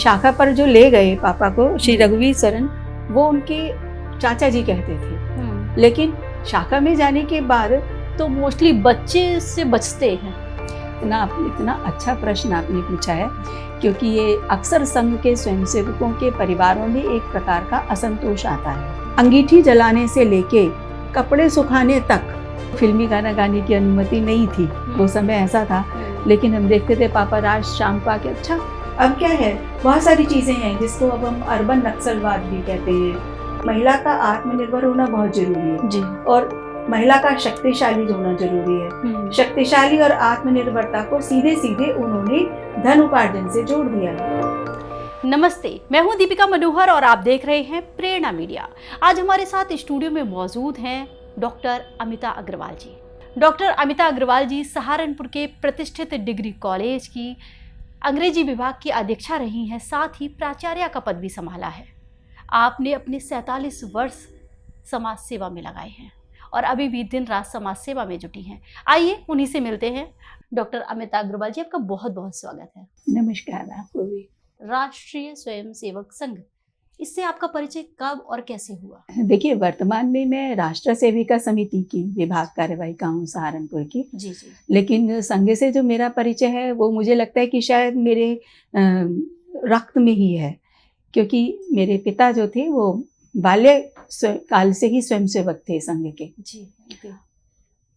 शाखा पर जो ले गए पापा को श्री रघुवीर सरन, वो उनके चाचा जी कहते थे। लेकिन शाखा में जाने के बाद तो मोस्टली बच्चे से बचते हैं। इतना अच्छा प्रश्न आपने पूछा है, क्योंकि ये अक्सर संघ के स्वयंसेवकों के परिवारों में एक प्रकार का असंतोष आता है। अंगीठी जलाने से लेके कपड़े सुखाने तक फिल्मी गाना गाने की अनुमति नहीं थी। वो समय ऐसा था। लेकिन हम देखते थे पापा रात शाम को आके, अच्छा अब क्या है, बहुत सारी चीजें हैं जिसको अब हम अर्बन नक्सलवाद भी कहते हैं। महिला का आत्मनिर्भर होना बहुत जरूरी है जी। और महिला का शक्तिशाली होना जरूरी है। शक्तिशाली और आत्मनिर्भरता को सीधे सीधे उन्होंने धन उपार्जन से जोड़ दिया है। नमस्ते, मैं हूं दीपिका मनोहर और आप देख रहे हैं प्रेरणा मीडिया। आज हमारे साथ स्टूडियो में मौजूद हैं डॉक्टर अमिता अग्रवाल जी। डॉक्टर अमिता अग्रवाल जी सहारनपुर के प्रतिष्ठित डिग्री कॉलेज की अंग्रेजी विभाग की अध्यक्षा रही हैं, साथ ही प्राचार्य का पद भी संभाला है। आपने अपने 47 वर्ष समाज सेवा में लगाए हैं और अभी भी दिन रात समाज सेवा में जुटी हैं। आइए उन्हीं से मिलते हैं। डॉक्टर अमिता अग्रवाल जी, आपका बहुत बहुत स्वागत है। नमस्कार आपको भी। राष्ट्रीय स्वयंसेवक संघ, इससे आपका परिचय कब और कैसे हुआ? देखिए, वर्तमान में मैं राष्ट्र सेविका समिति की विभाग कार्यवाहिका हूँ सहारनपुर की। जी जी। लेकिन संघ से जो मेरा परिचय है वो मुझे लगता है कि शायद मेरे रक्त में ही है, क्योंकि मेरे पिता जो थे वो बाल्य काल से ही स्वयंसेवक थे संघ के। जी।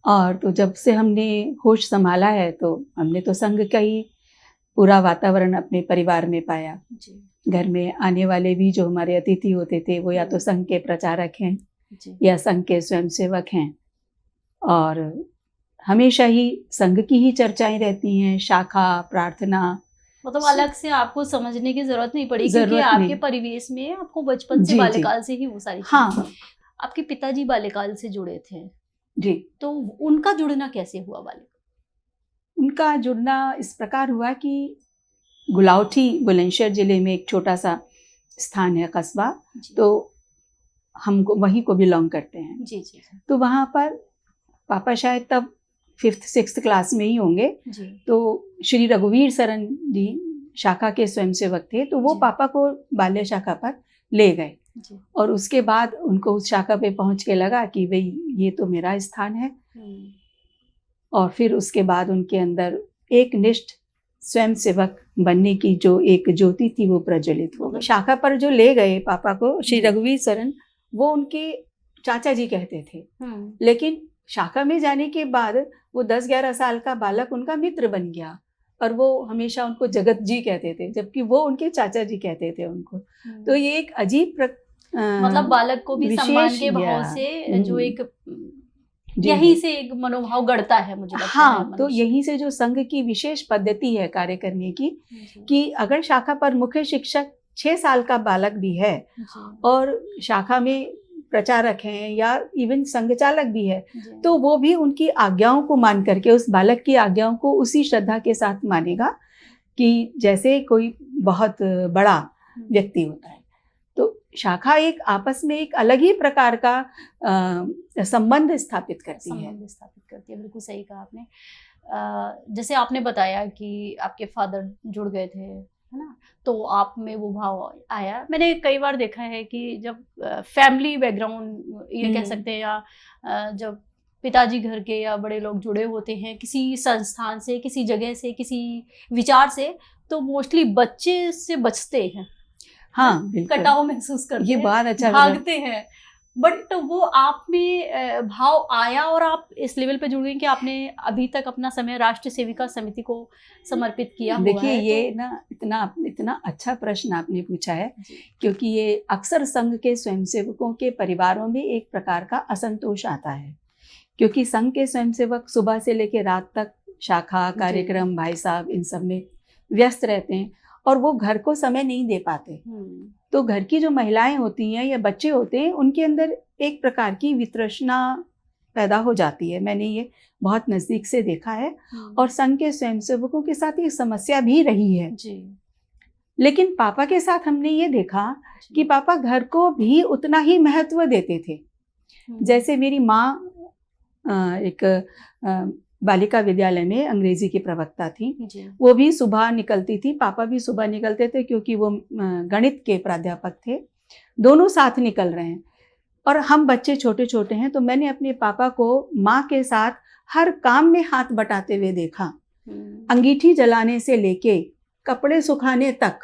और तो जब से हमने होश संभाला है तो हमने तो संघ का ही पूरा वातावरण अपने परिवार में पाया। जी। घर में आने वाले भी जो हमारे अतिथि होते थे वो या तो संघ के प्रचारक हैं जी। या संघ के स्वयंसेवक हैं, और हमेशा ही संघ की ही चर्चाएं रहती हैं। शाखा, प्रार्थना, मतलब अलग से आपको समझने की जरूरत नहीं पड़ी, क्योंकि आपके परिवेश में आपको बचपन से, बाल्यकाल से ही वो सारी चीजें। हाँ। आपके पिताजी बाल्यकाल से जुड़े थे जी। तो उनका जुड़ना कैसे हुआ? उनका जुड़ना इस प्रकार हुआ कि गुलाउठी बुलंदशहर जिले में एक छोटा सा स्थान है, कस्बा, तो हम वहीं को बिलोंग करते हैं। जी जी। तो वहाँ पर पापा शायद तब 5th-6th क्लास में ही होंगे। जी। तो श्री रघुवीर सरन जी शाखा के स्वयंसेवक थे, तो वो पापा को बाल्य शाखा पर ले गए। और उसके बाद उनको उस शाखा पे पहुँच के लगा कि भाई ये तो मेरा स्थान है। और फिर उसके बाद उनके अंदर एक निष्ठ स्वयंसेवक बनने की जो एक ज्योति थी वो प्रज्वलित हो गई। शाखा पर जो ले गए पापा को श्री रघुवीर सरन, वो उनके चाचा जी कहते थे। लेकिन शाखा में जाने के बाद वो 10-11 साल का बालक उनका मित्र बन गया और वो हमेशा उनको जगत जी कहते थे, जबकि वो उनके चाचा जी कहते थे उनको। तो ये एक अजीब मतलब बालक को भी सम्मान के भाव से जो एक यहीं से एक मनोभाव गढ़ता है, मुझे लगता है। हाँ, तो यहीं से जो संघ की विशेष पद्धति है कार्य करने की, कि अगर शाखा पर मुख्य शिक्षक 6 साल का बालक भी है और शाखा में प्रचारक हैं या इवन संघ चालक भी है, तो वो भी उनकी आज्ञाओं को मान करके, उस बालक की आज्ञाओं को उसी श्रद्धा के साथ मानेगा कि जैसे कोई बहुत बड़ा व्यक्ति होता है। तो शाखा एक आपस में एक अलग ही प्रकार का संबंध स्थापित करती है। बिल्कुल सही कहा आपने। जैसे आपने बताया कि आपके फादर जुड़ गए थे, है ना, तो आप में वो भाव आया। मैंने कई बार देखा है कि जब फैमिली बैकग्राउंड ये कह सकते हैं, या जब पिताजी घर के या बड़े लोग जुड़े होते हैं किसी संस्थान से, किसी जगह से, किसी विचार से, तो मोस्टली बच्चे से बचते हैं। हाँ, कटाव महसूस करते हैं, ये बहुत अच्छा, भागते हैं। बट वो आप में भाव आया और आप इस लेवल पे जुड़ गए कि आपने अभी तक अपना समय राष्ट्रीय सेविका समिति को समर्पित किया हुआ है। देखिए, ये ना इतना अच्छा प्रश्न आपने पूछा है, क्योंकि ये अक्सर संघ के स्वयंसेवकों के परिवारों में एक प्रकार का असंतोष आता है, क्योंकि संघ के स्वयंसेवक सुबह से लेकर रात तक शाखा, कार्यक्रम, भाई साहब, इन सब में व्यस्त रहते हैं और वो घर को समय नहीं दे पाते। तो घर की जो महिलाएं होती हैं या बच्चे होते हैं, उनके अंदर एक प्रकार की वितृष्णा पैदा हो जाती है। मैंने ये बहुत नज़दीक से देखा है और संघ के स्वयंसेवकों के साथ ये समस्या भी रही है जी। लेकिन पापा के साथ हमने ये देखा कि पापा घर को भी उतना ही महत्व देते थे। जैसे मेरी माँ एक बालिका विद्यालय में अंग्रेजी की प्रवक्ता थी। जी। वो भी सुबह निकलती थी, पापा भी सुबह निकलते थे क्योंकि वो गणित के प्राध्यापक थे। दोनों साथ निकल रहे हैं और हम बच्चे छोटे छोटे हैं, तो मैंने अपने पापा को माँ के साथ हर काम में हाथ बटाते हुए देखा, अंगीठी जलाने से लेके कपड़े सुखाने तक,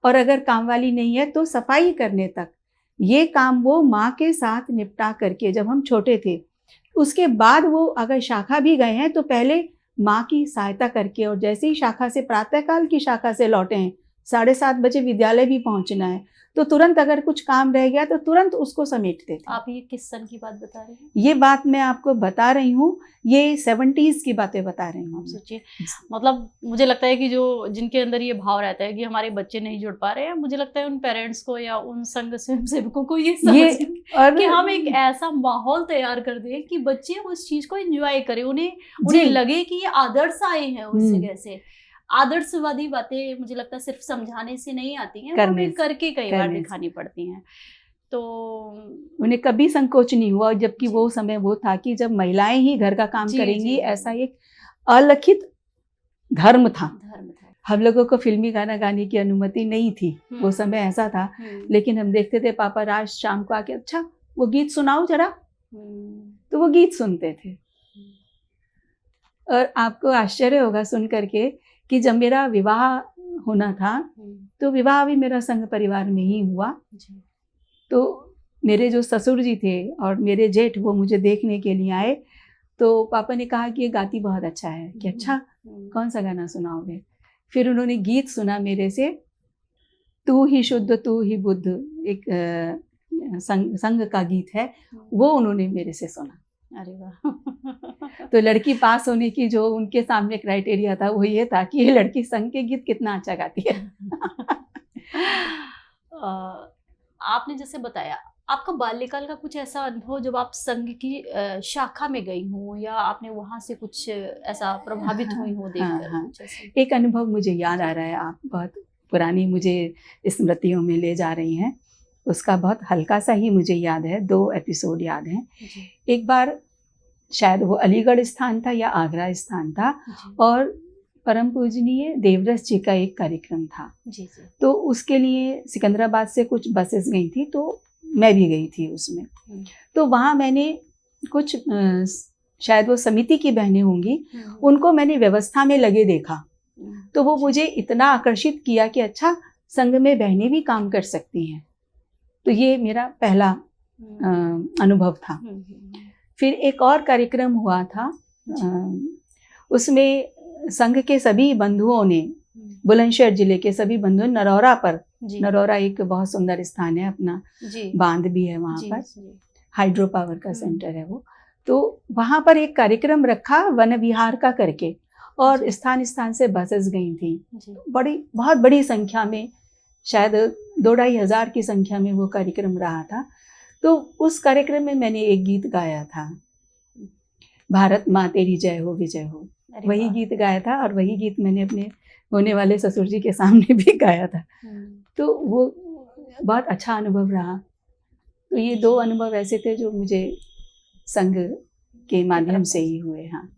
और अगर काम वाली नहीं है तो सफाई करने तक। ये काम वो माँ के साथ निपटा करके जब हम छोटे थे, उसके बाद वो अगर शाखा भी गए हैं तो पहले माँ की सहायता करके, और जैसे ही शाखा से प्रातःकाल की शाखा से लौटे हैं, 7:30 बजे विद्यालय भी पहुंचना है, तो तुरंत अगर कुछ काम रह गया तो तुरंत उसको समेटते थे। आप ये किस सन की बात बता रहे हैं? ये बात मैं आपको बता रही हूँ, ये 70s की बातें बता रही हूँ। सोचिए, मतलब मुझे लगता है कि जो जिनके अंदर ये भाव रहता है कि हमारे बच्चे नहीं जुड़ पा रहे हैं, मुझे लगता है उन पेरेंट्स को या उन संघ स्वयंसेवकों को ये कि हम एक ऐसा माहौल तैयार कर दें कि बच्चे उस चीज को एंजॉय करें, उन्हें लगे कि ये आदर्श आए हैं उस जगह से। आदर्शवादी बातें मुझे लगता है सिर्फ समझाने से नहीं आती हैं, हमें करके कई बार दिखानी पड़ती हैं। तो उन्हें कभी संकोच नहीं हुआ, जबकि वो समय वो था कि जब महिलाएं ही घर का काम करेंगी, ऐसा एक अलिखित धर्म था। हम लोगों को फिल्मी गाना गाने की अनुमति नहीं थी, वो समय ऐसा था। लेकिन हम देखते थे पापा रात शाम को आके, अच्छा वो गीत सुनाओ जरा, तो वो गीत सुनते थे। और आपको आश्चर्य होगा सुन करके कि जब मेरा विवाह होना था, तो विवाह भी मेरा संघ परिवार में ही हुआ। तो मेरे जो ससुर जी थे और मेरे जेठ, वो मुझे देखने के लिए आए। तो पापा ने कहा कि ये गाती बहुत अच्छा है। कि अच्छा, कौन सा गाना सुनाओगे? फिर उन्होंने गीत सुना मेरे से, तू ही शुद्ध तू ही बुद्ध, एक संघ का गीत है, वो उन्होंने मेरे से सुना। अरे वाह। तो लड़की पास होने की जो उनके सामने क्राइटेरिया था वो ये था कि ये लड़की संघ के गीत कितना अच्छा गाती है। आपने जैसे बताया, आपका बाल्यकाल का कुछ ऐसा अनुभव जब आप संघ की शाखा में गई हो, या आपने वहां से कुछ ऐसा प्रभावित हुई हो देखकर? एक अनुभव मुझे याद आ रहा है, आप बहुत पुरानी मुझे स्मृतियों में ले जा रही हैं। उसका बहुत हल्का सा ही मुझे याद है, 2 एपिसोड याद हैं। एक बार शायद वो अलीगढ़ स्थान था या आगरा स्थान था, और परम पूजनीय देवरस जी का एक कार्यक्रम था। तो उसके लिए सिकंदराबाद से कुछ बसेस गई थी, तो मैं भी गई थी उसमें। तो वहाँ मैंने कुछ शायद वो समिति की बहनें होंगी, उनको मैंने व्यवस्था में लगे देखा। तो वो मुझे इतना आकर्षित किया कि अच्छा, संघ में बहनें भी काम कर सकती हैं। तो ये मेरा पहला अनुभव था। फिर एक और कार्यक्रम हुआ था, उसमें संघ के सभी बंधुओं ने, बुलंदशहर जिले के सभी बंधुओं, नरौरा पर, नरौरा एक बहुत सुंदर स्थान है, अपना बांध भी है वहाँ पर, हाइड्रो पावर का सेंटर है वो। तो वहाँ पर एक कार्यक्रम रखा वन विहार का करके, और स्थान स्थान से बसेस गई थी, बहुत बड़ी संख्या में, शायद 2-2.5 हज़ार की संख्या में वो कार्यक्रम रहा था। तो उस कार्यक्रम में मैंने एक गीत गाया था, भारत माँ तेरी जय हो विजय हो। वही गीत गाया था, और वही गीत मैंने अपने होने वाले ससुर जी के सामने भी गाया था। तो वो बहुत अच्छा अनुभव रहा। तो ये 2 अनुभव ऐसे थे जो मुझे संघ के माध्यम से ही हुए। हाँ,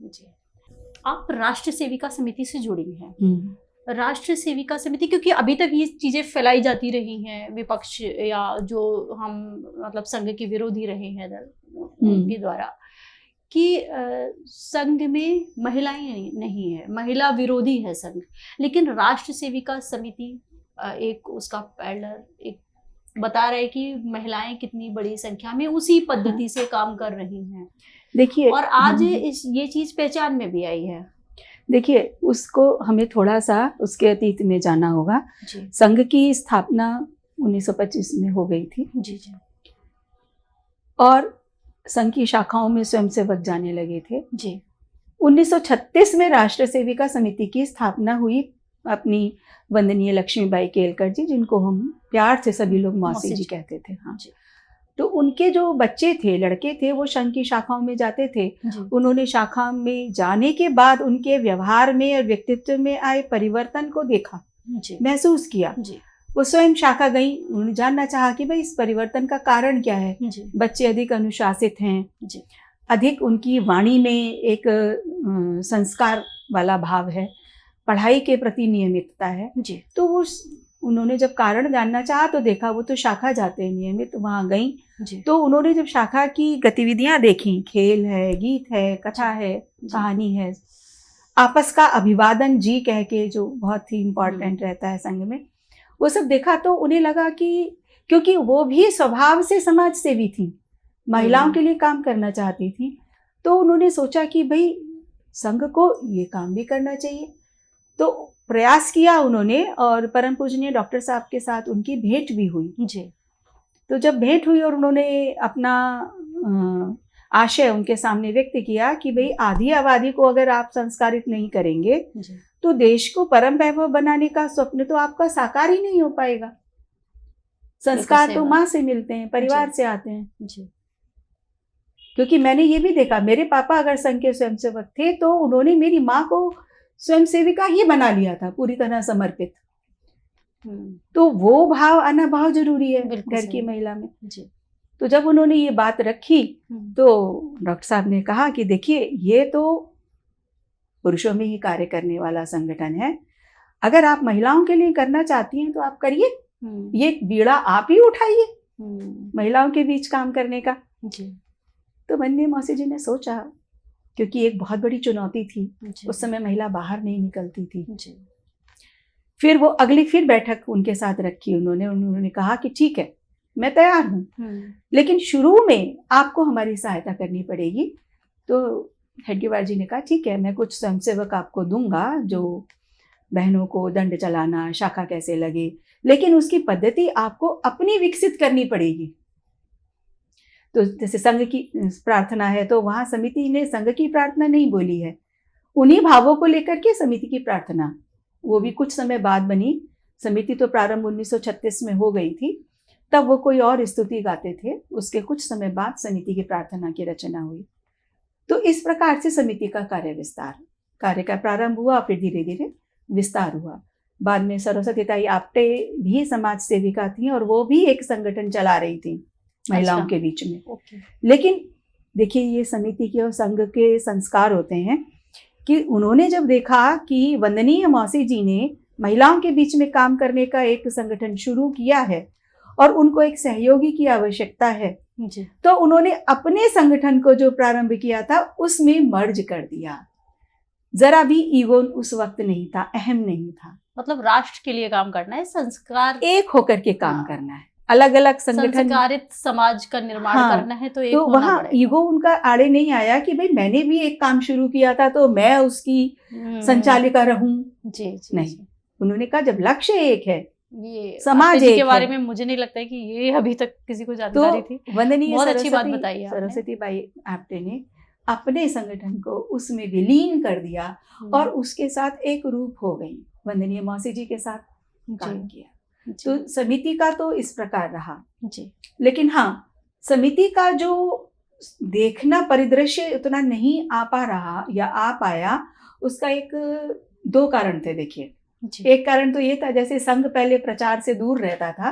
आप राष्ट्र सेविका समिति से जुड़ी हैं। राष्ट्र सेविका समिति, क्योंकि अभी तक ये चीजें फैलाई जाती रही हैं, विपक्ष या जो हम मतलब संघ के विरोधी रहे हैं उनके द्वारा, कि संघ में महिलाएं नहीं है, महिला विरोधी है संघ। लेकिन राष्ट्र सेविका समिति एक उसका पैडलर एक बता रहे कि महिलाएं कितनी बड़ी संख्या में उसी पद्धति से काम कर रही हैं। देखिए, और आज ये चीज पहचान में भी आई है। देखिए, उसको हमें थोड़ा सा उसके अतीत में जाना होगा। संघ की स्थापना 1925 में हो गई थी। और संघ की शाखाओं में स्वयंसेवक जाने लगे थे। 1936 में राष्ट्र सेविका समिति की स्थापना हुई, अपनी वंदनीय लक्ष्मीबाई केलकर जी, जिनको हम प्यार से सभी लोग मौसी जी कहते थे। हाँ, तो उनके जो बच्चे थे, लड़के थे, वो संघ की शाखाओं में जाते थे। उन्होंने शाखा में जाने के बाद उनके व्यवहार में और व्यक्तित्व में आए परिवर्तन को देखा, महसूस किया। वो स्वयं शाखा गई, उन्होंने जानना चाहा कि भाई इस परिवर्तन का कारण क्या है। बच्चे अधिक अनुशासित हैं, अधिक उनकी वाणी में एक संस्कार वाला भाव है, पढ़ाई के प्रति नियमितता है। जी तो उन्होंने जब कारण जानना चाहा तो देखा वो तो शाखा जाते हैं नियमित, वहाँ गई। जी तो उन्होंने जब शाखा की गतिविधियां देखी, खेल है, गीत है, कथा है, कहानी है, आपस का अभिवादन जी कह के जो बहुत ही इम्पोर्टेंट रहता है संघ में, वो सब देखा तो उन्हें लगा कि क्योंकि वो भी स्वभाव से समाज सेवी थी, महिलाओं के लिए काम करना चाहती थी, तो उन्होंने सोचा कि भाई संघ को ये काम भी करना चाहिए। तो प्रयास किया उन्होंने और परम पूजनीय डॉक्टर साहब के साथ उनकी भेंट भी हुई। जी तो जब भेंट हुई और उन्होंने अपना आशय उनके सामने व्यक्त किया कि भाई आधी आबादी को अगर आप संस्कारित नहीं करेंगे जी तो देश को परम वैभव बनाने का स्वप्न तो आपका साकार ही नहीं हो पाएगा। संस्कार तो माँ से मिलते हैं, परिवार से आते हैं। जी क्योंकि मैंने ये भी देखा, मेरे पापा अगर संघ के स्वयंसेवक थे तो उन्होंने मेरी माँ को स्वयंसेविका ही बना लिया था, पूरी तरह समर्पित। तो वो भाव आना बहुत जरूरी है घर की महिला में। जी तो जब उन्होंने ये बात रखी तो डॉक्टर साहब ने कहा कि देखिए ये तो पुरुषों में ही कार्य करने वाला संगठन है, अगर आप महिलाओं के लिए करना चाहती हैं तो आप करिए, ये बीड़ा आप ही उठाइए महिलाओं के बीच काम करने का। जी तो वंदनीय मौसी जी ने सोचा, क्योंकि एक बहुत बड़ी चुनौती थी, उस समय महिला बाहर नहीं निकलती थी। जी फिर वो अगली फिर बैठक उनके साथ रखी उन्होंने कहा कि ठीक है मैं तैयार हूँ, लेकिन शुरू में आपको हमारी सहायता करनी पड़ेगी। तो हेडगेवार जी ने कहा ठीक है, मैं कुछ स्वयंसेवक आपको दूंगा जो बहनों को दंड चलाना, शाखा कैसे लगे, लेकिन उसकी पद्धति आपको अपनी विकसित करनी पड़ेगी। तो जैसे संघ की प्रार्थना है तो वहां समिति ने संघ की प्रार्थना नहीं बोली है, उन्हीं भावों को लेकर के समिति की प्रार्थना, वो भी कुछ समय बाद बनी। समिति तो प्रारंभ 1936 में हो गई थी, तब वो कोई और स्तुति गाते थे, उसके कुछ समय बाद समिति की प्रार्थना की रचना हुई। तो इस प्रकार से समिति का कार्य का प्रारंभ हुआ, फिर धीरे धीरे विस्तार हुआ। बाद में सरस्वती ताई आप्टे भी समाज सेविका थी और वो भी एक संगठन चला रही थी महिलाओं के बीच में। लेकिन देखिए ये समिति के और संघ के संस्कार होते हैं कि उन्होंने जब देखा कि वंदनीय मौसी जी ने महिलाओं के बीच में काम करने का एक संगठन शुरू किया है और उनको एक सहयोगी की आवश्यकता है जी, तो उन्होंने अपने संगठन को जो प्रारंभ किया था उसमें मर्ज कर दिया। जरा भी ईगो उस वक्त नहीं था, अहम नहीं था। मतलब राष्ट्र के लिए काम करना है, संस्कार एक होकर के काम करना है, अलग अलग संगठन, संस्कारित समाज का निर्माण करना है, तो एक तो होना वहाँ पड़ेगा। ईगो उनका आड़े नहीं आया कि भाई मैंने भी एक काम शुरू किया था तो मैं उसकी संचालिका रहूं। जी नहीं, उन्होंने कहा जब लक्ष्य एक है, ये समाज एक के बारे में मुझे नहीं लगता है कि ये अभी तक किसी को जानकारी थी। वंदनीय बहुत अच्छी बात बताई आपने। सरस्वती बाई आप्टे ने अपने संगठन को उसमें विलीन कर दिया और उसके साथ एक रूप हो गई, वंदनीय मौसी जी के साथ काम किया। तो समिति का तो इस प्रकार रहा जी। लेकिन हाँ, समिति का जो देखना परिदृश्य उतना नहीं आ पा रहा या आ पाया, उसका एक दो कारण थे। देखिए, एक कारण तो ये था जैसे संघ पहले प्रचार से दूर रहता था,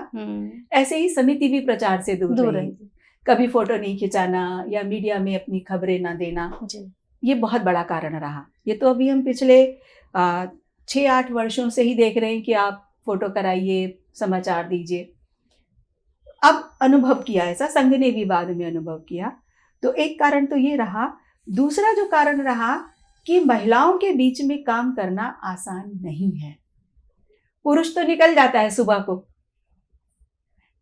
ऐसे ही समिति भी प्रचार से दूर रही। कभी फोटो नहीं खिंचाना या मीडिया में अपनी खबरें ना देना जी। ये बहुत बड़ा कारण रहा। ये तो अभी हम पिछले 6-8 वर्षों से ही देख रहे हैं कि आप फोटो कराइए, समाचार दीजिए। अब अनुभव किया ऐसा, संघ ने भी बाद में अनुभव किया। तो एक कारण तो ये रहा। दूसरा जो कारण रहा कि महिलाओं के बीच में काम करना आसान नहीं है। पुरुष तो निकल जाता है सुबह को,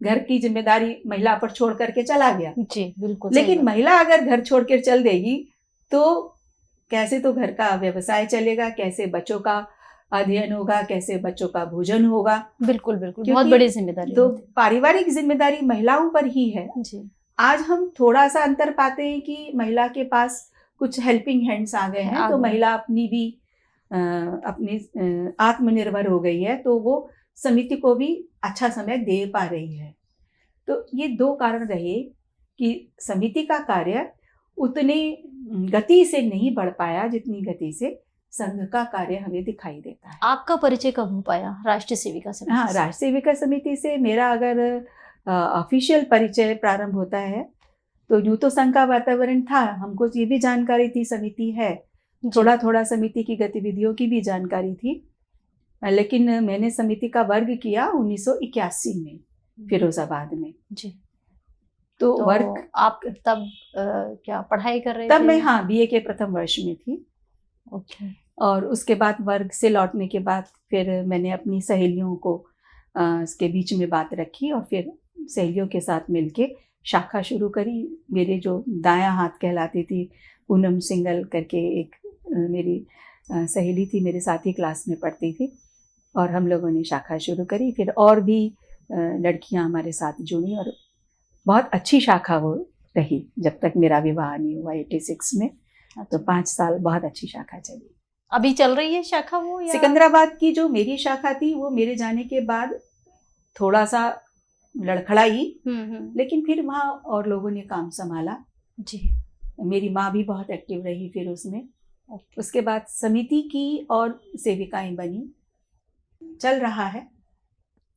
घर की जिम्मेदारी महिला पर छोड़ करके चला गया जी, बिल्कुल। लेकिन महिला अगर घर छोड़ कर चल देगी तो कैसे तो घर का व्यवसाय चलेगा, कैसे बच्चों का अध्ययन होगा, कैसे बच्चों का भोजन होगा। बिल्कुल बिल्कुल, बहुत बड़ी जिम्मेदारी। तो पारिवारिक जिम्मेदारी महिलाओं पर ही है जी। आज हम थोड़ा सा अंतर पाते हैं कि महिला के पास कुछ हेल्पिंग हैंड्स आ गए हैं, तो महिला अपनी भी अपनी आत्मनिर्भर हो गई है, तो वो समिति को भी अच्छा समय दे पा रही है। तो ये दो कारण रहे कि समिति का कार्य उतने गति से नहीं बढ़ पाया जितनी गति से संघ का कार्य हमें दिखाई देता है। आपका परिचय कब हो पाया राष्ट्रीय सेविका समिति? हाँ, राष्ट्रीय सेविका समिति से मेरा अगर ऑफिशियल परिचय प्रारंभ होता है तो यूँ तो संघ का वातावरण था, हमको ये भी जानकारी थी समिति है, थोड़ा थोड़ा समिति की गतिविधियों की भी जानकारी थी। लेकिन मैंने समिति का वर्ग किया 1981 में फिरोजाबाद में। जी। तो वर्ग आप तब क्या पढ़ाई कर रहे थे? तब मैं बीए के प्रथम वर्ष में थी। ओके। और उसके बाद वर्ग से लौटने के बाद फिर मैंने अपनी सहेलियों को इसके बीच में बात रखी और फिर सहेलियों के साथ मिलके शाखा शुरू करी। मेरे जो दायां हाथ कहलाती थी, पूनम सिंगल करके एक मेरी सहेली थी, मेरे साथ ही क्लास में पढ़ती थी, और हम लोगों ने शाखा शुरू करी। फिर और भी लड़कियां हमारे साथ जुड़ी और बहुत अच्छी शाखा वो रही जब तक मेरा विवाह नहीं हुआ 86 में। तो 5 साल बहुत अच्छी शाखा चली। अभी चल रही है शाखा वो या? सिकंदराबाद की जो मेरी शाखा थी वो मेरे जाने के बाद थोड़ा सा लड़खड़ाई, लेकिन फिर वहाँ और लोगों ने काम संभाला। जी। मेरी माँ भी बहुत एक्टिव रही फिर उसमें। उसके बाद समिति की और सेविकाएं बनी, चल रहा है।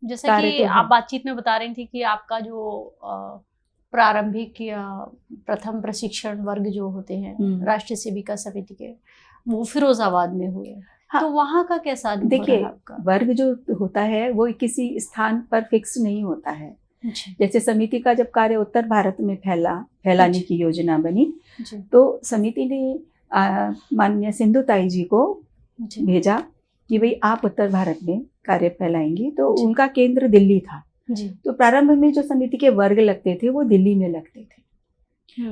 जैसे कि आप बातचीत में बता रही थी कि आपका जो प्रारंभिक या प्रथम प्रशिक्षण वर्ग जो होते हैं राष्ट्रीय सेविका समिति के, वो फिरोजाबाद में हुए। हाँ, तो वहाँ का कैसा अनुभव रहा? देखिए, वर्ग जो होता है वो किसी स्थान पर फिक्स नहीं होता है। जैसे समिति का जब कार्य उत्तर भारत में फैलाने की योजना बनी, तो समिति ने माननीय सिंधु ताई जी को भेजा कि भाई आप उत्तर भारत में कार्य फैलाएंगी। तो उनका केंद्र दिल्ली था जी। तो प्रारंभ में जो समिति के वर्ग लगते थे वो दिल्ली में लगते थे।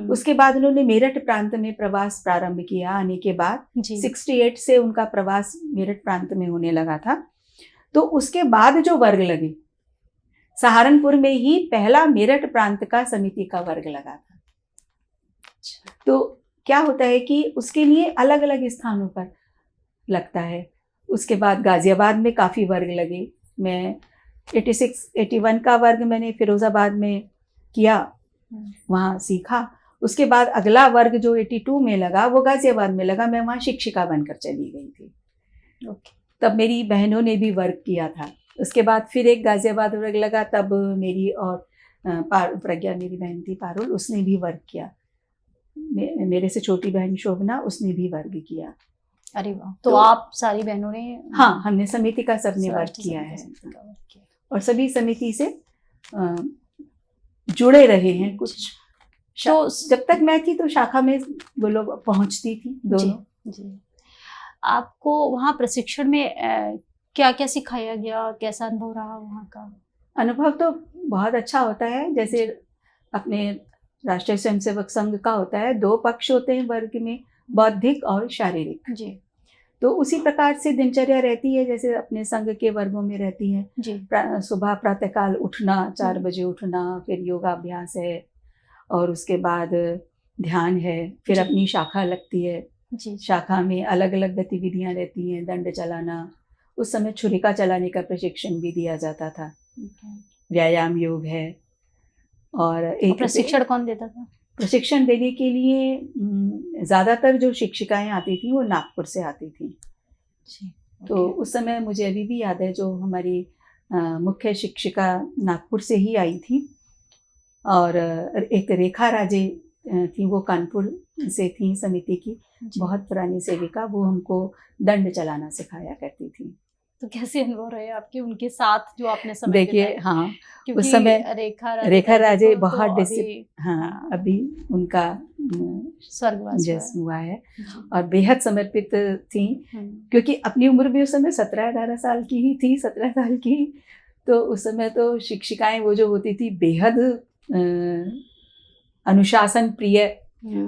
उसके बाद उन्होंने मेरठ प्रांत में प्रवास प्रारंभ किया। आने के बाद 68 से उनका प्रवास मेरठ प्रांत में होने लगा था। तो उसके बाद जो वर्ग लगे, सहारनपुर में ही पहला मेरठ प्रांत का समिति का वर्ग लगा था। तो क्या होता है कि उसके लिए अलग अलग स्थानों पर लगता है। उसके बाद गाजियाबाद में काफ़ी वर्ग लगे। मैं 81 का वर्ग मैंने फिरोजाबाद में किया, वहाँ सीखा। उसके बाद अगला वर्ग जो 82 में लगा वो गाजियाबाद में लगा। मैं वहाँ शिक्षिका बनकर चली गई थी। तब मेरी बहनों ने भी वर्ग किया था। उसके बाद फिर एक गाजियाबाद वर्ग लगा, तब मेरी और प्रज्ञा, मेरी बहन थी पारुल, उसने भी वर्ग किया। मेरे से छोटी बहन शोभना, उसने भी वर्ग किया। अरे वाह। तो आप सारी बहनों ने? हाँ, हमने समिति का सबने वर्ग किया है और सभी समिति से जुड़े रहे हैं कुछ। तो जब तक मैं थी तो शाखा में वो लोग पहुंचती थी दोनों। जी। आपको वहाँ प्रशिक्षण में क्या क्या सिखाया गया, कैसा अनुभव रहा वहाँ का? अनुभव तो बहुत अच्छा होता है। जैसे अपने राष्ट्रीय स्वयंसेवक संघ का होता है, 2 पक्ष होते हैं वर्ग में, बौद्धिक और शारीरिक। जी। तो उसी प्रकार से दिनचर्या रहती है जैसे अपने संघ के वर्गों में रहती है। जी। सुबह प्रातःकाल उठना, 4 बजे उठना, फिर योगाभ्यास है और उसके बाद ध्यान है, फिर अपनी शाखा लगती है। जी। शाखा में अलग अलग गतिविधियां रहती हैं, दंड चलाना, उस समय छुरिका चलाने का प्रशिक्षण भी दिया जाता था। व्यायाम योग है। और एक प्रशिक्षण कौन देता था? प्रशिक्षण देने के लिए ज़्यादातर जो शिक्षिकाएं आती थी वो नागपुर से आती थी। तो उस समय मुझे अभी भी याद है, जो हमारी मुख्य शिक्षिका नागपुर से ही आई थी, और एक रेखा राजे थी, वो कानपुर से थी समिति की, बहुत पुरानी सेविका। वो हमको दंड चलाना सिखाया करती थी। तो कैसे अनुभव रहे आपके उनके साथ जो आपने समय? देखिए, हाँ, उस समय रेखा राजे बहुत हाँ, अभी उनका स्वर्गवास हुआ है और बेहद समर्पित थी, क्योंकि अपनी उम्र भी उस समय 17-18 साल की ही थी, 17 साल की। तो उस समय तो शिक्षिकाएं वो जो होती थी बेहद अनुशासन प्रिय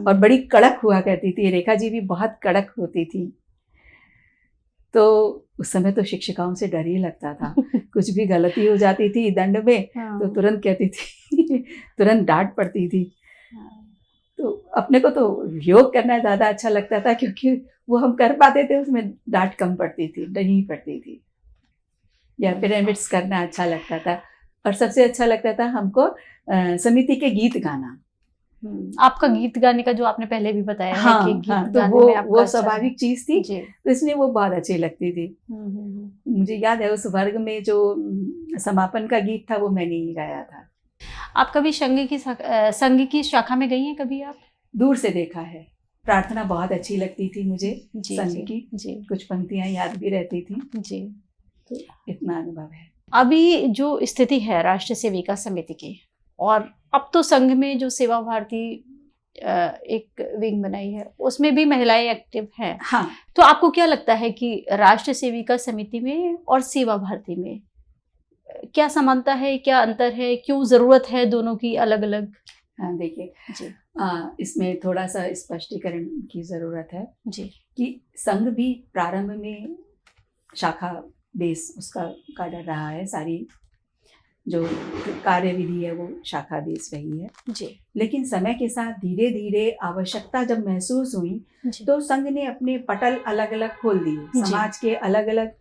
और बड़ी कड़क हुआ करती थी। रेखा जी भी बहुत कड़क होती थी। तो उस समय तो शिक्षिकाओं से डर ही लगता था। कुछ भी गलती हो जाती थी दंड में तो तुरंत कहती थी, तुरंत डांट पड़ती थी। तो अपने को तो योग करना ज़्यादा अच्छा लगता था, क्योंकि वो हम कर पाते थे, उसमें डांट कम पड़ती थी, नहीं पड़ती थी। या पिरामिड्स करना अच्छा लगता था, और सबसे अच्छा लगता था हमको समिति के गीत गाना। आपका गीत गाने का जो आपने पहले भी बताया हाँ, है कि गीत हाँ, तो वो स्वाभाविक चीज थी, तो इसलिए वो बहुत अच्छी लगती थी। मुझे याद है उस वर्ग में जो समापन का गीत था वो मैंने ही गाया था। आप कभी संघ की शाखा में गई हैं कभी आप? दूर से देखा है। प्रार्थना बहुत अच्छी लगती थी मुझे संघ की, जी कुछ पंक्तियां याद भी रहती थी, जी। तो इतना अनुभव है। अभी जो स्थिति है राष्ट्रीय सेविका समिति की, और अब तो संघ में जो सेवा भारती एक विंग बनाई है उसमें भी महिलाएं एक्टिव हैं। हाँ, तो आपको क्या लगता है कि राष्ट्रीय सेविका समिति में और सेवा भारती में क्या समानता है, क्या अंतर है, क्यों जरूरत है दोनों की अलग अलग? हाँ, देखिए जी इसमें थोड़ा सा स्पष्टीकरण की जरूरत है जी कि संघ भी प्रारंभ में शाखा बेस उसका कार्य रहा है, सारी जो कार्यविधि है वो शाखा बेस रही है। जी लेकिन समय के साथ धीरे धीरे आवश्यकता जब महसूस हुई जी तो संघ ने अपने पटल अलग अलग खोल दिए, जी। समाज के अलग अलग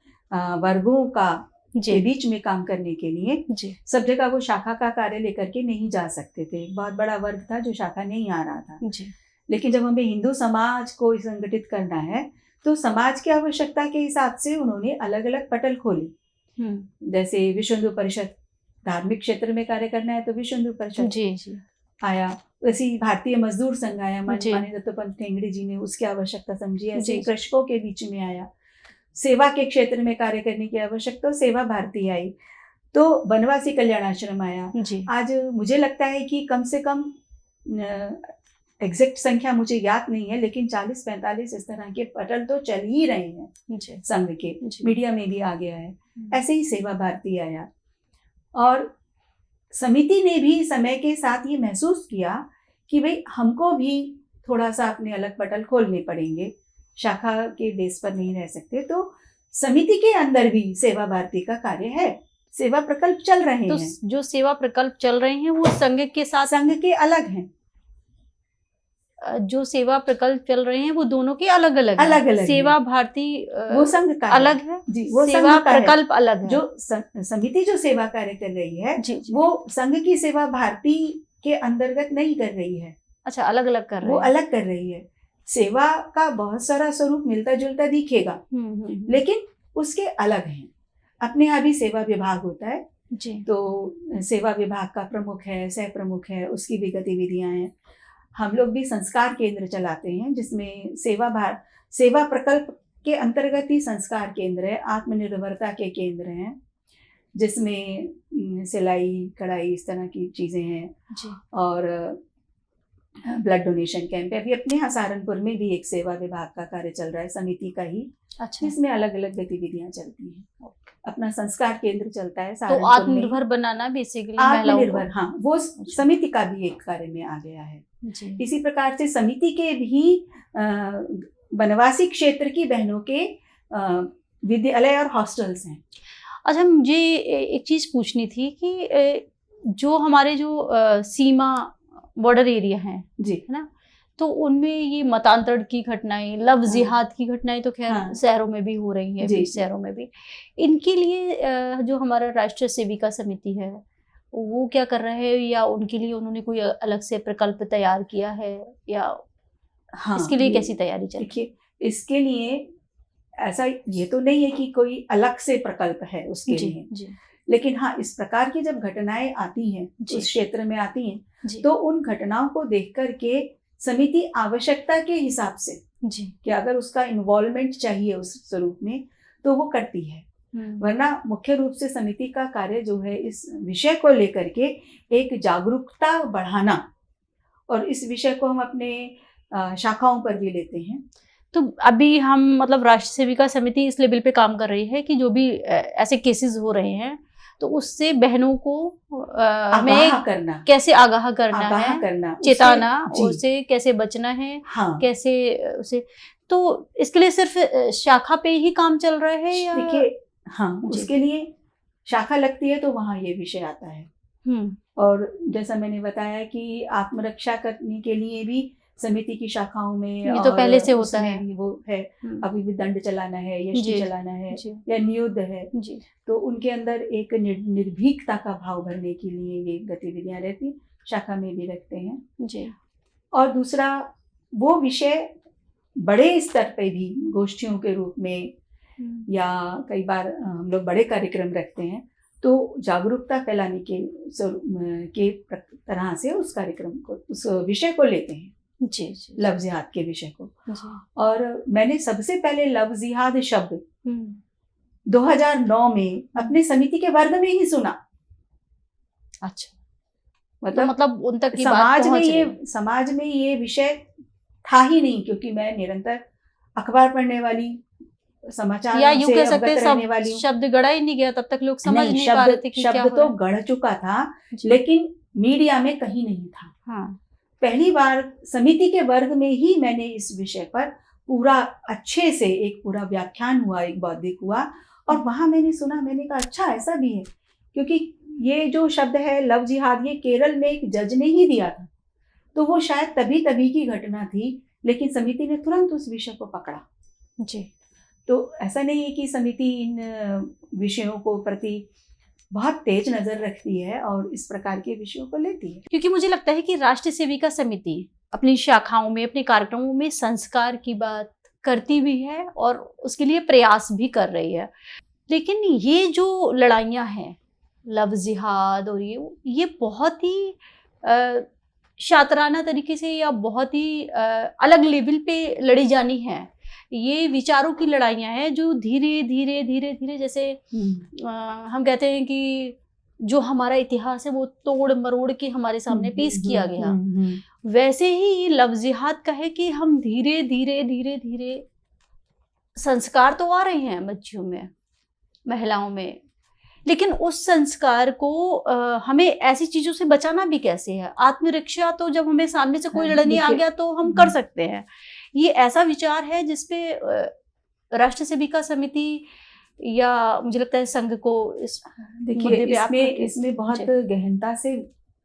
वर्गों का के जी बीच में काम करने के लिए। जी सब जगह वो शाखा का कार्य लेकर के नहीं जा सकते थे, बहुत बड़ा वर्ग था जो शाखा नहीं आ रहा था। जी लेकिन जब हमें हिंदू समाज को संगठित करना है तो समाज की आवश्यकता के हिसाब से उन्होंने अलग अलग पटल खोले। जैसे विश्व हिंदू परिषद, धार्मिक क्षेत्र में कार्य करना है तो विश्व हिंदू परिषद जी जी आया। वैसे ही भारतीय मजदूर संघ आया, जी। माननीय दत्तोपंत ठेंगड़ी जी ने उसकी आवश्यकता समझी। ऐसे जी। ही कृषकों के बीच में आया, सेवा के क्षेत्र में कार्य करने की आवश्यकता, सेवा भारती आई, तो वनवासी कल्याण आश्रम आया। जी आज मुझे लगता है कि कम से कम एग्जैक्ट संख्या मुझे याद नहीं है, लेकिन 40-45 इस तरह के पटल तो चल ही रहे हैं जी संघ के, जी। मीडिया में भी आ गया है। ऐसे ही सेवा भारती आया, और समिति ने भी समय के साथ ये महसूस किया कि भाई हमको भी थोड़ा सा अपने अलग पटल खोलने पड़ेंगे, शाखा के बेस पर नहीं रह सकते। तो समिति के अंदर भी सेवा भारती का कार्य है, सेवा प्रकल्प चल रहे तो हैं। जो सेवा प्रकल्प चल रहे हैं वो संघ के साथ, संघ के अलग हैं, जो सेवा प्रकल्प चल रहे हैं वो दोनों के अलग अलग अलग-अलग सेवा हैं। भारती वो संघ का अलग है जी, वो सेवा संघ का है। प्रकल्प अलग है। जो समिति जो सेवा कार्य कर रही है जी जी। वो संघ की सेवा भारती के अंतर्गत नहीं कर रही है, अच्छा, अलग अलग कर रहे वो हैं। अलग कर रही है। सेवा का बहुत सारा स्वरूप मिलता जुलता दिखेगा, लेकिन उसके अलग हैं। अपने यहाँ भी सेवा विभाग होता है, जी तो सेवा विभाग का प्रमुख है, सह प्रमुख है, उसकी भी गतिविधियां हैं। हम लोग भी संस्कार केंद्र चलाते हैं, जिसमें सेवा प्रकल्प के अंतर्गत ही संस्कार केंद्र है, आत्मनिर्भरता के केंद्र हैं, जिसमें सिलाई कढ़ाई इस तरह की चीजें हैं, जी और ब्लड डोनेशन कैंप है। अभी अपने यहाँ सहारनपुर में भी एक सेवा विभाग का कार्य चल रहा है, समिति का ही, अच्छा। जिसमें अलग अलग गतिविधियां चलती हैं। अपना संस्कार केंद्र चलता है तो सहारनपुर में। आत्मनिर्भर बनाना बेसिकली महिलाओं को। आत्मनिर्भर, हाँ, वो समिति का भी एक कार्य में आ गया है। जी इसी प्रकार से समिति के भी वनवासी क्षेत्र की बहनों के विद्यालय और हॉस्टल्स हैं। अच्छा, मुझे एक चीज पूछनी थी कि जो हमारे जो सीमा बॉर्डर एरिया हैं, जी, है ना, तो उनमें ये मतांतर की घटनाएं, लव जिहाद की घटनाएं तो खैर हाँ। शहरों में भी हो रही हैं, जी। शहरों में भी। इनके लिए जो हमारा राष्ट्रीय सेविका समिति है वो क्या कर रहे हैं, या उनके लिए उन्होंने कोई अलग से प्रकल्प तैयार किया है, या हाँ, इसके लिए कैसी तैयारी चल रही है? देखिए, इसके लिए ऐसा ये तो नहीं है कि कोई अलग से प्रकल्प है उसके जी लिए, जी लेकिन हाँ, इस प्रकार की जब घटनाएं आती हैं, जी। उस क्षेत्र में आती हैं, जी तो उन घटनाओं को देख करके समिति आवश्यकता के हिसाब से जी कि अगर उसका इन्वॉल्वमेंट चाहिए उस स्वरूप में तो वो करती है। वरना मुख्य रूप से समिति का कार्य जो है इस विषय को लेकर के एक जागरूकता बढ़ाना, और इस विषय को हम अपने शाखाओं पर भी लेते हैं। तो अभी हम मतलब राष्ट्रीय सेविका समिति इस लेवल पे काम कर रही है कि जो भी ऐसे केसेस हो रहे हैं तो उससे बहनों को हमें करना, कैसे आगाह करना है, चेताना, उससे कैसे बचना है, हाँ। कैसे उसे, तो इसके लिए सिर्फ शाखा पे ही काम चल रहा है या? देखिए, हाँ, उसके लिए शाखा लगती है तो वहाँ ये विषय आता है। और जैसा मैंने बताया कि आत्मरक्षा करने के लिए भी समिति की शाखाओं में ये तो पहले से होता है, भी वो है। अभी भी दंड चलाना है, यष्टि चलाना है, या नियुद्ध है, तो उनके अंदर एक निर्भीकता का भाव भरने के लिए ये गतिविधियां रहती, शाखा में भी रखते हैं जी। और दूसरा, वो विषय बड़े स्तर पे भी गोष्ठियों के रूप में, या कई बार हम लोग बड़े कार्यक्रम रखते हैं, तो जागरूकता फैलाने के तरह से उस कार्यक्रम को, उस विषय को लेते हैं, जी जी लव जिहाद के विषय को। जी। और मैंने सबसे पहले लव जिहाद शब्द 2009 में अपने समिति के वर्ग में ही सुना। अच्छा, मतलब उन तक की बात पहुंच रही। समाज में ये विषय था ही नहीं, क्योंकि मैं निरंतर अखबार पढ़ने वाली, समाचार या यूं से कह सकते अवगत रहने वाली हैं शब्द गढ़ा ही नहीं गया, तब तक लोग समझ नहीं पा रहे थे कि क्या शब्द हो रहा तो है। गढ़ चुका था, जी। लेकिन मीडिया में कहीं नहीं था। हाँ। पहली बार समिति के वर्ग में ही मैंने इस विषय पर पूरा अच्छे से एक पूरा व्याख्यान हुआ, एक बौद्धिक हुआ, और वहां मैंने सुना, मैंने कहा अच्छा ऐसा भी है। क्योंकि ये जो शब्द है लव जिहाद, ये केरल में एक जज ने ही दिया था, तो वो शायद तभी की घटना थी, लेकिन समिति ने तुरंत उस विषय को पकड़ा। जी। तो ऐसा नहीं है कि समिति इन विषयों को प्रति बहुत तेज नजर रखती है और इस प्रकार के विषयों को लेती है, क्योंकि मुझे लगता है कि राष्ट्रीय सेविका समिति अपनी शाखाओं में, अपने कार्यक्रमों में संस्कार की बात करती भी है और उसके लिए प्रयास भी कर रही है। लेकिन ये जो लड़ाइयाँ हैं, लव जिहाद और ये बहुत ही शातराना तरीके से या बहुत ही अलग लेवल पे लड़ी जानी है। ये विचारों की लड़ाइयाँ हैं जो धीरे धीरे जैसे हम कहते हैं कि जो हमारा इतिहास है वो तोड़ मरोड़ के हमारे सामने पेश किया गया, वैसे ही ये लव जिहाद का है कि हम धीरे धीरे संस्कार तो आ रहे हैं बच्चियों में, महिलाओं में, लेकिन उस संस्कार को हमें ऐसी चीजों से बचाना भी कैसे है। आत्मरक्षा तो जब हमें सामने से कोई लड़ने आ गया तो हम कर सकते हैं। ये ऐसा विचार है जिसपे राष्ट्रीय सेविका समिति या मुझे लगता है संघ को इस देखिए इसमें बहुत गहनता से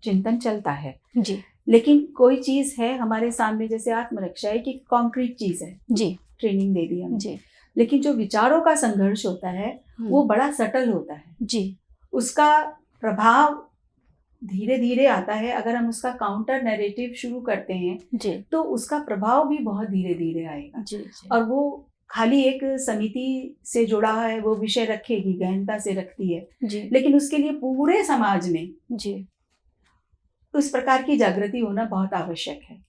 चिंतन चलता है जी। लेकिन कोई चीज है हमारे सामने, जैसे आत्मरक्षा एक कॉन्क्रीट चीज है जी, ट्रेनिंग दे दी हमने जी, लेकिन जो विचारों का संघर्ष होता है वो बड़ा सटल होता है जी। उसका प्रभाव धीरे धीरे आता है। अगर हम उसका काउंटर नैरेटिव शुरू करते हैं जी, तो उसका प्रभाव भी बहुत धीरे धीरे आएगा जी, जी। और वो खाली एक समिति से जुड़ा है वो विषय रखेगी, गहनता से रखती है जी, लेकिन उसके लिए पूरे समाज में जी उस प्रकार की जागृति होना बहुत आवश्यक है।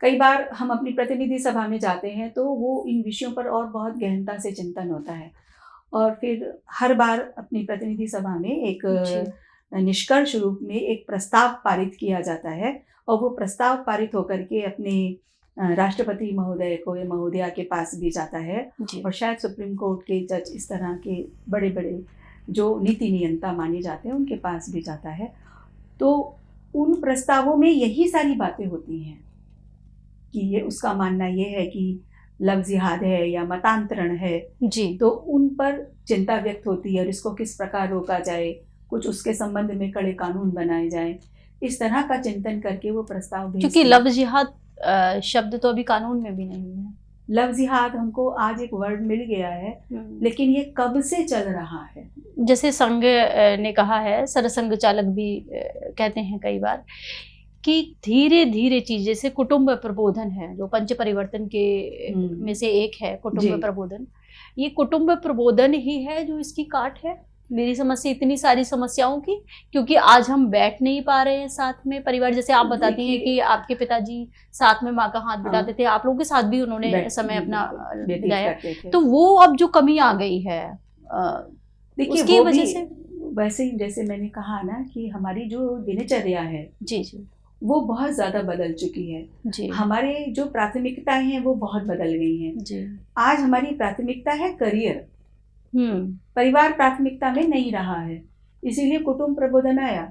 कई बार हम अपनी प्रतिनिधि सभा में जाते हैं तो वो इन विषयों पर और बहुत गहनता से चिंतन होता है, और फिर हर बार अपनी प्रतिनिधि सभा में एक निष्कर्ष रूप में एक प्रस्ताव पारित किया जाता है, और वो प्रस्ताव पारित होकर के अपने राष्ट्रपति महोदय को या महोदया के पास भी जाता है, और शायद सुप्रीम कोर्ट के जज, इस तरह के बड़े बड़े जो नीति नियंता माने जाते हैं उनके पास भी जाता है। तो उन प्रस्तावों में यही सारी बातें होती हैं कि ये उसका मानना ये है कि लव जिहाद है या मतांतरण है जी, तो उन पर चिंता व्यक्त होती है और इसको किस प्रकार रोका जाए, कुछ उसके संबंध में कड़े कानून बनाए जाए, इस तरह का चिंतन करके वो प्रस्ताव भेजते हैं। क्योंकि लव जिहाद शब्द तो अभी कानून में भी नहीं है। लव जिहाद हमको आज एक वर्ड मिल गया है, लेकिन ये कब से चल रहा है। जैसे संघ ने कहा है, सरसंघ चालक भी कहते हैं कई बार कि धीरे धीरे चीज, जैसे कुटुंब प्रबोधन है जो पंच परिवर्तन के में से एक है कुटुंब प्रबोधन, ये कुटुंब प्रबोधन ही है जो इसकी काट है मेरी समझ से इतनी सारी समस्याओं की, क्योंकि आज हम बैठ नहीं पा रहे हैं साथ में परिवार। जैसे आप बताती हैं कि आपके पिताजी साथ में माँ का हाथ बिठाते थे, आप लोगों के साथ भी उन्होंने समय अपना बिताया, तो वो अब जो कमी आ गई है उसकी वजह से, वैसे ही जैसे मैंने कहा ना कि हमारी जो दिनचर्या है जी जी वो बहुत ज्यादा बदल चुकी है जी। हमारे जो प्राथमिकताएं हैं वो बहुत बदल गई हैं जी। आज हमारी प्राथमिकता है करियर, परिवार प्राथमिकता में नहीं रहा है, इसीलिए कुटुंब प्रबोधन आया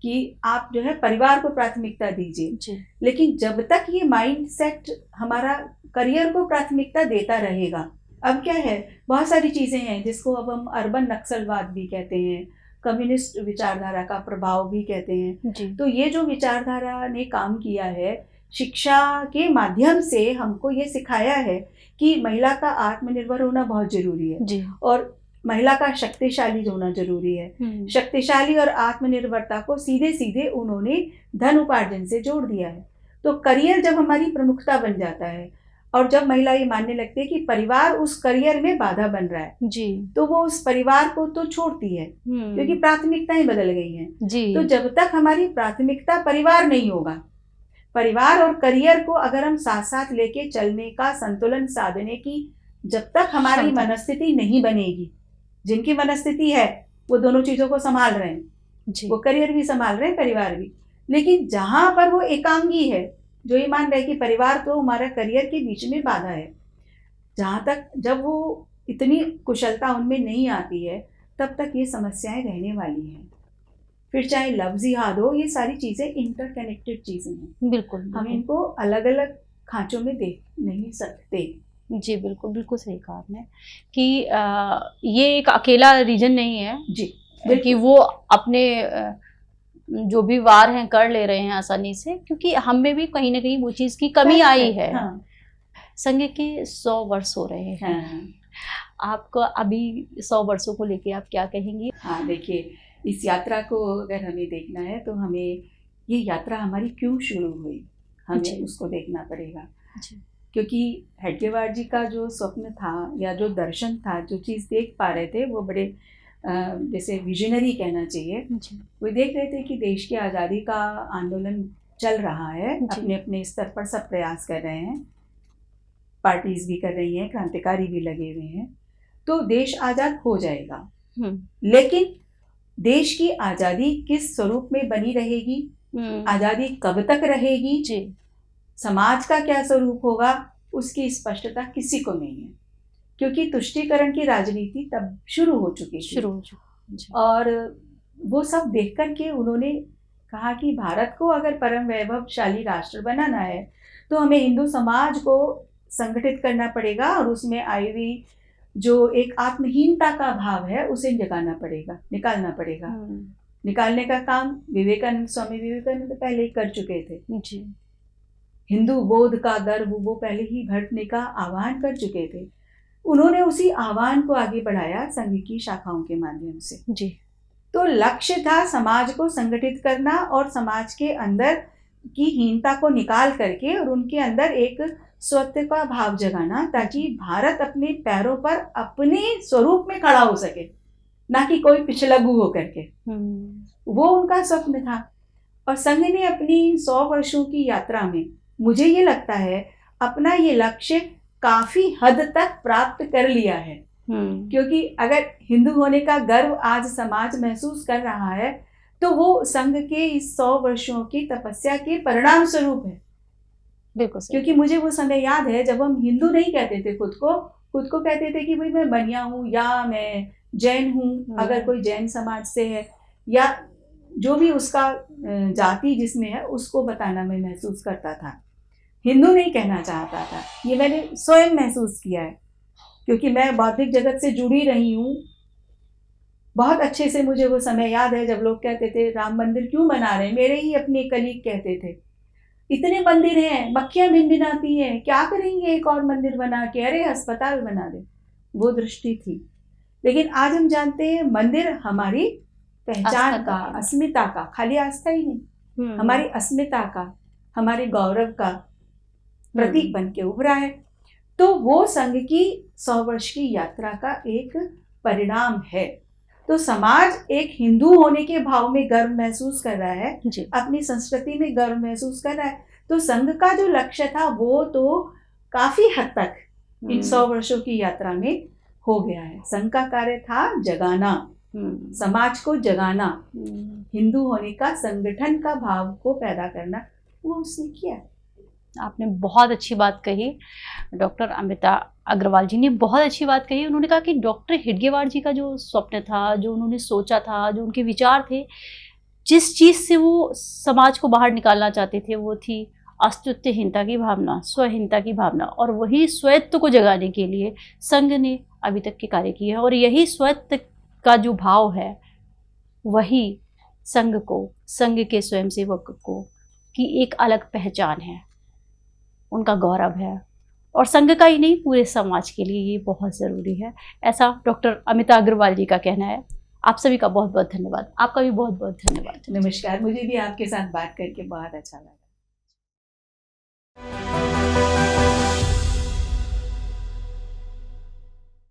कि आप जो है परिवार को प्राथमिकता दीजिए, लेकिन जब तक ये माइंड सेट हमारा करियर को प्राथमिकता देता रहेगा, अब क्या है बहुत सारी चीजें हैं जिसको अब हम अर्बन नक्सलवाद भी कहते हैं, कम्युनिस्ट विचारधारा का प्रभाव भी कहते हैं। तो ये जो विचारधारा ने काम किया है, शिक्षा के माध्यम से हमको ये सिखाया है कि महिला का आत्मनिर्भर होना बहुत जरूरी है जी। और महिला का शक्तिशाली होना जरूरी है। शक्तिशाली और आत्मनिर्भरता को सीधे सीधे उन्होंने धन उपार्जन से जोड़ दिया है। तो करियर जब हमारी प्रमुखता बन जाता है, और जब महिला ये मानने लगती है कि परिवार उस करियर में बाधा बन रहा है जी, तो वो उस परिवार को तो छोड़ती है, क्योंकि प्राथमिकताएं बदल गई हैं। जी, तो जब तक हमारी प्राथमिकता परिवार नहीं होगा, परिवार और करियर को अगर हम साथ साथ लेके चलने का संतुलन साधने की जब तक हमारी क्षमता। मनस्थिति नहीं बनेगी, जिनकी मनस्थिति है वो दोनों चीजों को संभाल रहे हैं, जी, वो करियर भी संभाल रहे हैं, परिवार भी, लेकिन जहां पर वो एकांगी है, जो ये मान रहे हैं कि परिवार तो हमारा करियर के बीच में बाधा है, जहां तक जब वो इतनी कुशलता उनमें नहीं आती है तब तक ये समस्याएं रहने वाली हैं। फिर चाहे लव जिहाद हो, ये सारी चीजें इंटरकनेक्टेड चीजें हैं, बिल्कुल, हम बिल्कुल। इनको अलग अलग खांचों में देख नहीं सकते। जी, बिल्कुल, बिल्कुल सही कहा आपने कि ये एक अकेला रीजन नहीं है जी, कि बिल्कुल। वो अपने जो भी वार हैं कर ले रहे हैं आसानी से, क्योंकि हम में भी कहीं ना कहीं वो चीज़ की कमी आई है। हाँ, संघ के 100 वर्ष हो रहे हैं, हाँ, आपको अभी 100 वर्षों को लेके आप क्या कहेंगी? हाँ, देखिए, इस यात्रा को अगर हमें देखना है तो हमें ये यात्रा हमारी क्यों शुरू हुई, जी। हमें उसको देखना पड़ेगा। जी, क्योंकि हेडगेवार जी का जो स्वप्न था या जो दर्शन था, जो चीज़ देख पा रहे थे, वो बड़े जैसे विजनरी कहना चाहिए। जी, वो देख रहे थे कि देश की आज़ादी का आंदोलन चल रहा है, जी। अपने अपने स्तर पर सब प्रयास कर रहे हैं, पार्टीज भी कर रही हैं, क्रांतिकारी भी लगे हुए हैं, तो देश आज़ाद हो जाएगा। लेकिन देश की आज़ादी किस स्वरूप में बनी रहेगी, आज़ादी कब तक रहेगी, जी, समाज का क्या स्वरूप होगा, उसकी स्पष्टता किसी को नहीं है, क्योंकि तुष्टीकरण की राजनीति तब शुरू हो चुकी थी। शुरू हो चुका। जी, और वो सब देख कर के उन्होंने कहा कि भारत को अगर परम वैभवशाली राष्ट्र बनाना है तो हमें हिंदू समाज को संगठित करना पड़ेगा और उसमें आई हुई जो एक आत्महीनता का भाव है उसे जगाना पड़ेगा, निकालना पड़ेगा। निकालने का काम विवेकानंद, स्वामी विवेकानंद पहले ही कर चुके थे। जी, हिंदू बोध का गर्व वो पहले ही भरने का आह्वान कर चुके थे। उन्होंने उसी आह्वान को आगे बढ़ाया संघ की शाखाओं के माध्यम से। जी, तो लक्ष्य था समाज को संगठित करना और समाज के अंदर की हीनता को निकाल करके और उनके अंदर एक स्वत्व का भाव जगाना, ताकि भारत अपने पैरों पर अपने स्वरूप में खड़ा हो सके, ना कि कोई पिछलग्गू होकर के। वो उनका स्वप्न था। और संघ ने अपनी 100 वर्षों की यात्रा में, मुझे ये लगता है, अपना ये लक्ष्य काफी हद तक प्राप्त कर लिया है। क्योंकि अगर हिंदू होने का गर्व आज समाज महसूस कर रहा है तो वो संघ के इस 100 वर्षों की तपस्या के परिणाम स्वरूप है। बिल्कुल। क्योंकि मुझे वो समय याद है जब हम हिंदू नहीं कहते थे खुद को कहते थे कि भाई मैं बनिया हूँ या मैं जैन हूँ, अगर कोई जैन समाज से है या जो भी उसका जाति जिसमें है उसको बताना मैं महसूस करता था, हिंदू नहीं कहना चाहता था। ये मैंने स्वयं महसूस किया है, क्योंकि मैं बौद्धिक जगत से जुड़ी रही हूँ। बहुत अच्छे से मुझे वो समय याद है जब लोग कहते थे राम मंदिर क्यों बना रहे हैं, मेरे ही अपने कलीग कहते थे इतने मंदिर हैं, मक्खियां भिनभिनाती हैं, क्या करेंगे एक और मंदिर बना के, अरे अस्पताल बना दे। वो दृष्टि थी। लेकिन आज हम जानते हैं मंदिर हमारी पहचान का, अस्मिता का, खाली आस्था ही नहीं, हमारी अस्मिता का, हमारे गौरव का प्रतीक बन के उभरा है। तो वो संघ की 100 वर्ष की यात्रा का एक परिणाम है। तो समाज एक हिंदू होने के भाव में गर्व महसूस कर रहा है, अपनी संस्कृति में गर्व महसूस कर रहा है। तो संघ का जो लक्ष्य था वो तो काफी हद तक इन 100 वर्षों की यात्रा में हो गया है। संघ का कार्य था जगाना, समाज को जगाना, हिंदू होने का, संगठन का भाव को पैदा करना, वो उसने किया। आपने बहुत अच्छी बात कही, डॉक्टर अमिता अग्रवाल जी ने बहुत अच्छी बात कही। उन्होंने कहा कि डॉक्टर हेडगेवार जी का जो स्वप्न था, जो उन्होंने सोचा था, जो उनके विचार थे, जिस चीज़ से वो समाज को बाहर निकालना चाहते थे वो थी अस्तित्वहीनता की भावना, स्वहीनता की भावना। और वही स्वत्व को जगाने के लिए संघ ने अभी तक के कार्य किए हैं। और यही स्वत्व का जो भाव है वही संघ को, संघ के स्वयंसेवक को की एक अलग पहचान है, उनका गौरव है। और संघ का ही नहीं, पूरे समाज के लिए ये बहुत ज़रूरी है, ऐसा डॉक्टर अमिता अग्रवाल जी का कहना है। आप सभी का बहुत बहुत धन्यवाद। आपका भी बहुत बहुत धन्यवाद। नमस्कार, मुझे भी आपके साथ बात करके बहुत अच्छा लगा।